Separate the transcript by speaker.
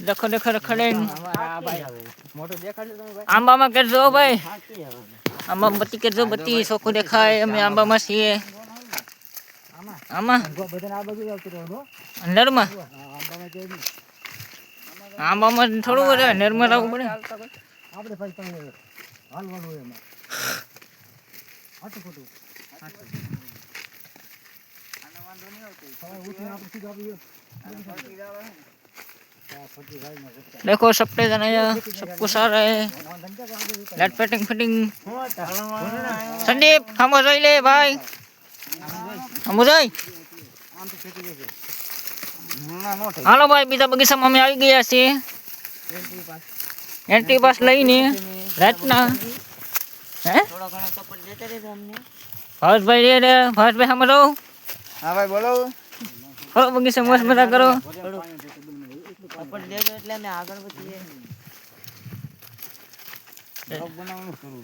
Speaker 1: દેખો દેખો રખડે
Speaker 2: આ ભાઈ મોટો દેખાડજો તમે ભાઈ.
Speaker 1: આંબામાં કરજો ભાઈ આંબામાં બત્તી કરજો બત્તી ચોખ્ખું દેખાય અમે આંબામાં છીએ આમાં
Speaker 2: બધાને આ બાજુ આવતું રહેવાનું.
Speaker 1: અંદરમાં
Speaker 2: આંબામાં જઈ નહીં.
Speaker 1: આંબામાં થોડું બધે નરમાં આવવું પડે
Speaker 2: આપણે ભાઈ તમે હાલવાનું હોય એમાં. હાટું ખોટું. આનો વાંધો નહીં આવતો. હવે ઉઠીને આપણે સીધા આવીએ.
Speaker 1: देखो सबसे जनाया सब कुछ आ रहा है लाइट फिटिंग फिटिंग संदीप हम हो जाए ले भाई हम हो जाए हालो भाई बीजा बगीचा में અમે આવી ગયા છીએ એન્ટ્રી પાસ લઈને રાતના હે
Speaker 2: થોડા ઘણા સપોર્ટ દેતા રહેજો અમને.
Speaker 1: ભાઈ રે ભાઈ हम રહો
Speaker 2: હા ભાઈ બોલો.
Speaker 1: ફરો બગીચા મસ્ત મજા કરો
Speaker 2: સપોર્ટ દેજો એટલે અમે આગળ વધીએ. બ્લોગ બનાવવાનું શરૂ